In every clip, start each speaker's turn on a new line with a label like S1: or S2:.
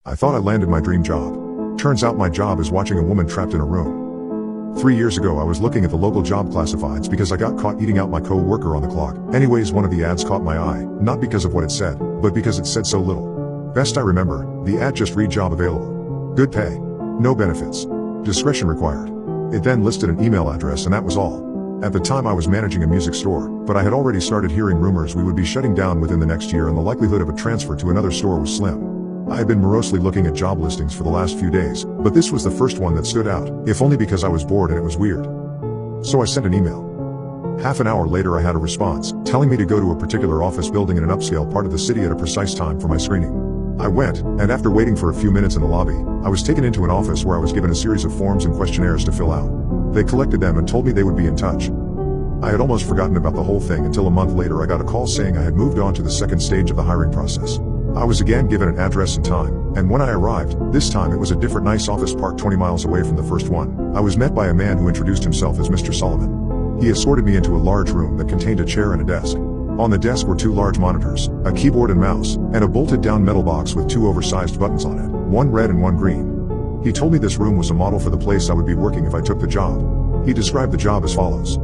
S1: I thought I landed my dream job. Turns out my job is watching a woman trapped in a room. 3 years ago I was looking at the local job classifieds because I got caught eating out my co-worker on the clock. Anyways, one of the ads caught my eye, not because of what it said, but because it said so little. Best I remember, the ad just read job available. Good pay. No benefits. Discretion required. It then listed an email address and that was all. At the time I was managing a music store, but I had already started hearing rumors we would be shutting down within the next year and the likelihood of a transfer to another store was slim. I had been morosely looking at job listings for the last few days, but this was the first one that stood out, if only because I was bored and it was weird. So I sent an email. Half an hour later I had a response, telling me to go to a particular office building in an upscale part of the city at a precise time for my screening. I went, and after waiting for a few minutes in the lobby, I was taken into an office where I was given a series of forms and questionnaires to fill out. They collected them and told me they would be in touch. I had almost forgotten about the whole thing until a month later I got a call saying I had moved on to the second stage of the hiring process. I was again given an address and time, and when I arrived, this time it was a different nice office parked 20 miles away from the first one. I was met by a man who introduced himself as Mr. Solomon. He escorted me into a large room that contained a chair and a desk. On the desk were 2 large monitors, a keyboard and mouse, and a bolted down metal box with 2 oversized buttons on it, one red and one green. He told me this room was a model for the place I would be working if I took the job. He described the job as follows.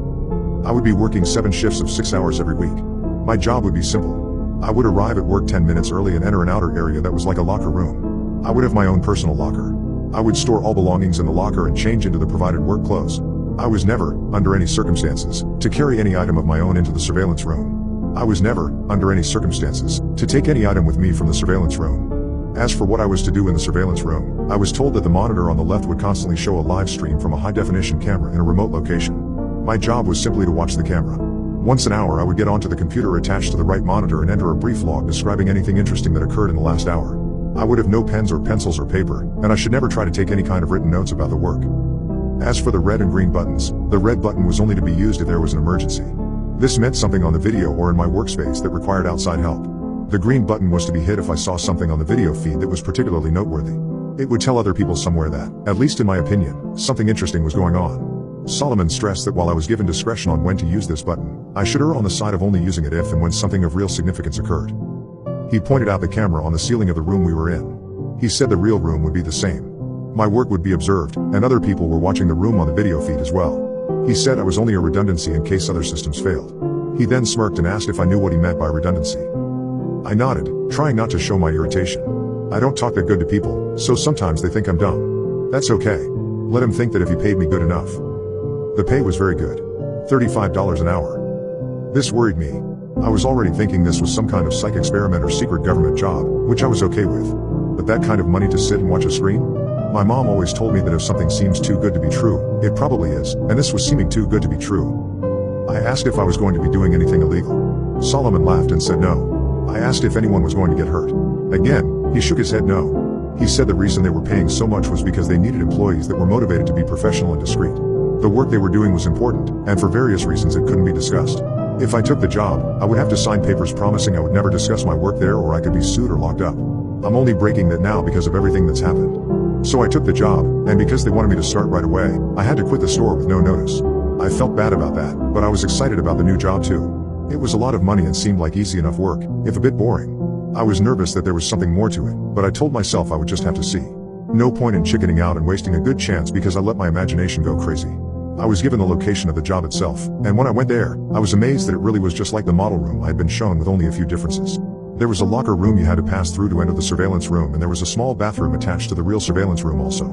S1: I would be working 7 shifts of 6 hours every week. My job would be simple. I would arrive at work 10 minutes early and enter an outer area that was like a locker room. I would have my own personal locker. I would store all belongings in the locker and change into the provided work clothes. I was never, under any circumstances, to carry any item of my own into the surveillance room. I was never, under any circumstances, to take any item with me from the surveillance room. As for what I was to do in the surveillance room, I was told that the monitor on the left would constantly show a live stream from a high-definition camera in a remote location. My job was simply to watch the camera. Once an hour I would get onto the computer attached to the right monitor and enter a brief log describing anything interesting that occurred in the last hour. I would have no pens or pencils or paper, and I should never try to take any kind of written notes about the work. As for the red and green buttons, the red button was only to be used if there was an emergency. This meant something on the video or in my workspace that required outside help. The green button was to be hit if I saw something on the video feed that was particularly noteworthy. It would tell other people somewhere that, at least in my opinion, something interesting was going on. Solomon stressed that while I was given discretion on when to use this button, I should err on the side of only using it if and when something of real significance occurred. He pointed out the camera on the ceiling of the room we were in. He said the real room would be the same. My work would be observed, and other people were watching the room on the video feed as well. He said I was only a redundancy in case other systems failed. He then smirked and asked if I knew what he meant by redundancy. I nodded, trying not to show my irritation. I don't talk that good to people, so sometimes they think I'm dumb. That's okay. Let him think that if he paid me good enough. The pay was very good. $35 an hour. This worried me. I was already thinking this was some kind of psych experiment or secret government job, which I was okay with. But that kind of money to sit and watch a screen? My mom always told me that if something seems too good to be true, it probably is, and this was seeming too good to be true. I asked if I was going to be doing anything illegal. Solomon laughed and said no. I asked if anyone was going to get hurt. Again, he shook his head no. He said the reason they were paying so much was because they needed employees that were motivated to be professional and discreet. The work they were doing was important, and for various reasons it couldn't be discussed. If I took the job, I would have to sign papers promising I would never discuss my work there or I could be sued or locked up. I'm only breaking that now because of everything that's happened. So I took the job, and because they wanted me to start right away, I had to quit the store with no notice. I felt bad about that, but I was excited about the new job too. It was a lot of money and seemed like easy enough work, if a bit boring. I was nervous that there was something more to it, but I told myself I would just have to see. No point in chickening out and wasting a good chance because I let my imagination go crazy. I was given the location of the job itself, and when I went there, I was amazed that it really was just like the model room I had been shown with only a few differences. There was a locker room you had to pass through to enter the surveillance room, and there was a small bathroom attached to the real surveillance room also.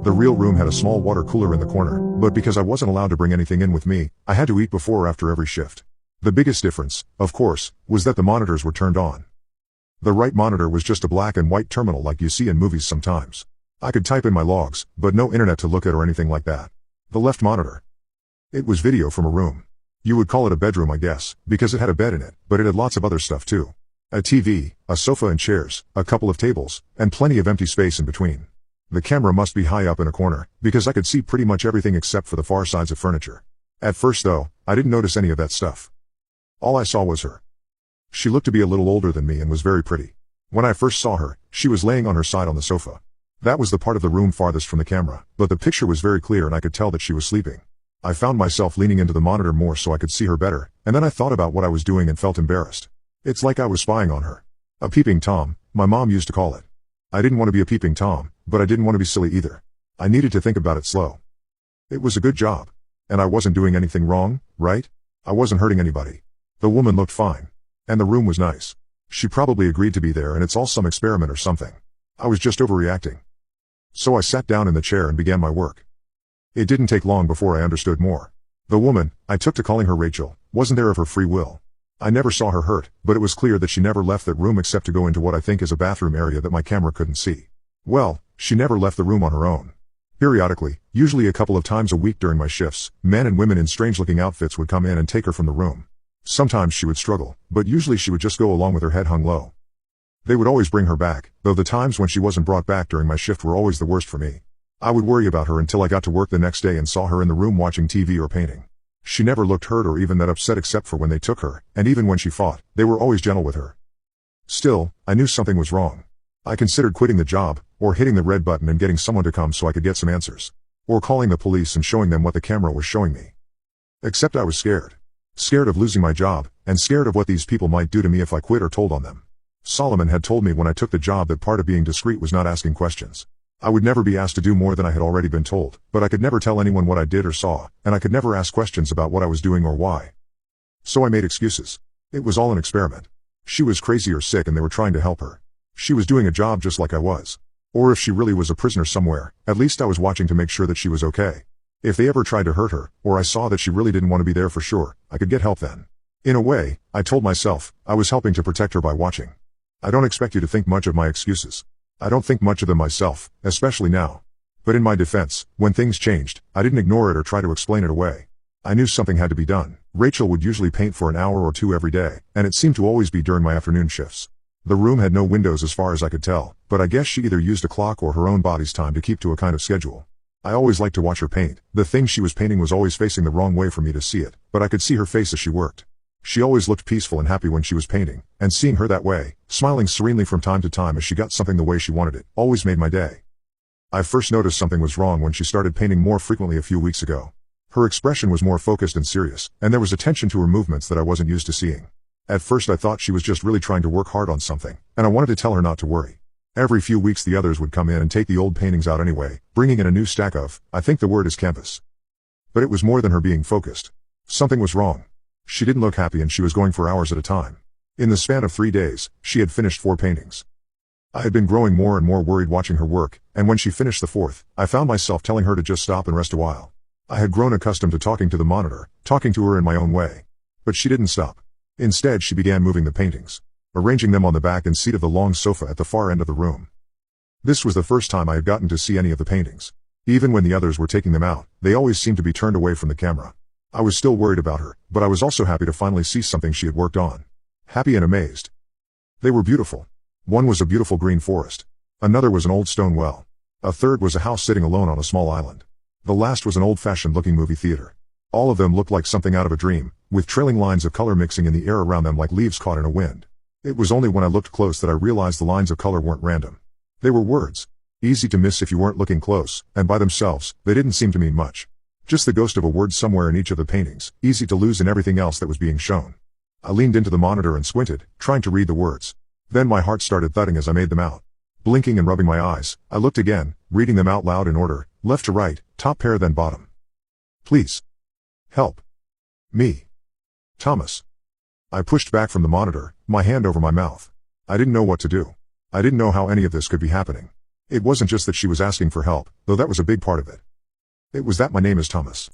S1: The real room had a small water cooler in the corner, but because I wasn't allowed to bring anything in with me, I had to eat before or after every shift. The biggest difference, of course, was that the monitors were turned on. The right monitor was just a black and white terminal like you see in movies sometimes. I could type in my logs, but no internet to look at or anything like that. The left monitor. It was video from a room. You would call it a bedroom I guess, because it had a bed in it, but it had lots of other stuff too. A TV, a sofa and chairs, a couple of tables, and plenty of empty space in between. The camera must be high up in a corner, because I could see pretty much everything except for the far sides of furniture. At first though, I didn't notice any of that stuff. All I saw was her. She looked to be a little older than me and was very pretty. When I first saw her, she was laying on her side on the sofa. That was the part of the room farthest from the camera, but the picture was very clear and I could tell that she was sleeping. I found myself leaning into the monitor more so I could see her better, and then I thought about what I was doing and felt embarrassed. It's like I was spying on her. A peeping Tom, my mom used to call it. I didn't want to be a peeping Tom, but I didn't want to be silly either. I needed to think about it slow. It was a good job. And I wasn't doing anything wrong, right? I wasn't hurting anybody. The woman looked fine. And the room was nice. She probably agreed to be there and it's all some experiment or something. I was just overreacting. So I sat down in the chair and began my work. It didn't take long before I understood more. The woman, I took to calling her Rachel, wasn't there of her free will. I never saw her hurt, but it was clear that she never left that room except to go into what I think is a bathroom area that my camera couldn't see. Well, she never left the room on her own. Periodically, usually a couple of times a week during my shifts, men and women in strange-looking outfits would come in and take her from the room. Sometimes she would struggle, but usually she would just go along with her head hung low. They would always bring her back, though the times when she wasn't brought back during my shift were always the worst for me. I would worry about her until I got to work the next day and saw her in the room watching TV or painting. She never looked hurt or even that upset except for when they took her, and even when she fought, they were always gentle with her. Still, I knew something was wrong. I considered quitting the job, or hitting the red button and getting someone to come so I could get some answers. Or calling the police and showing them what the camera was showing me. Except I was scared. Scared of losing my job, and scared of what these people might do to me if I quit or told on them. Solomon had told me when I took the job that part of being discreet was not asking questions. I would never be asked to do more than I had already been told, but I could never tell anyone what I did or saw, and I could never ask questions about what I was doing or why. So I made excuses. It was all an experiment. She was crazy or sick and they were trying to help her. She was doing a job just like I was. Or if she really was a prisoner somewhere, at least I was watching to make sure that she was okay. If they ever tried to hurt her, or I saw that she really didn't want to be there for sure, I could get help then. In a way, I told myself, I was helping to protect her by watching. I don't expect you to think much of my excuses. I don't think much of them myself, especially now. But in my defense, when things changed, I didn't ignore it or try to explain it away. I knew something had to be done. Rachel would usually paint for an hour or two every day, and it seemed to always be during my afternoon shifts. The room had no windows as far as I could tell, but I guess she either used a clock or her own body's time to keep to a kind of schedule. I always liked to watch her paint. The thing she was painting was always facing the wrong way for me to see it, but I could see her face as she worked. She always looked peaceful and happy when she was painting, and seeing her that way, smiling serenely from time to time as she got something the way she wanted it, always made my day. I first noticed something was wrong when she started painting more frequently a few weeks ago. Her expression was more focused and serious, and there was a tension to her movements that I wasn't used to seeing. At first I thought she was just really trying to work hard on something, and I wanted to tell her not to worry. Every few weeks the others would come in and take the old paintings out anyway, bringing in a new stack of, I think the word is canvas. But it was more than her being focused. Something was wrong. She didn't look happy and she was going for hours at a time. In the span of 3 days, she had finished 4 paintings. I had been growing more and more worried watching her work, and when she finished the 4th, I found myself telling her to just stop and rest a while. I had grown accustomed to talking to the monitor, talking to her in my own way. But she didn't stop. Instead she began moving the paintings, arranging them on the back and seat of the long sofa at the far end of the room. This was the first time I had gotten to see any of the paintings. Even when the others were taking them out, they always seemed to be turned away from the camera. I was still worried about her, but I was also happy to finally see something she had worked on. Happy and amazed. They were beautiful. One was a beautiful green forest. Another was an old stone well. A third was a house sitting alone on a small island. The last was an old-fashioned looking movie theater. All of them looked like something out of a dream, with trailing lines of color mixing in the air around them like leaves caught in a wind. It was only when I looked close that I realized the lines of color weren't random. They were words. Easy to miss if you weren't looking close, and by themselves, they didn't seem to mean much. Just the ghost of a word somewhere in each of the paintings, easy to lose in everything else that was being shown. I leaned into the monitor and squinted, trying to read the words. Then my heart started thudding as I made them out. Blinking and rubbing my eyes, I looked again, reading them out loud in order, left to right, top pair then bottom. Please. Help. Me. Thomas. I pushed back from the monitor, my hand over my mouth. I didn't know what to do. I didn't know how any of this could be happening. It wasn't just that she was asking for help, though that was a big part of it. It was that my name is Thomas.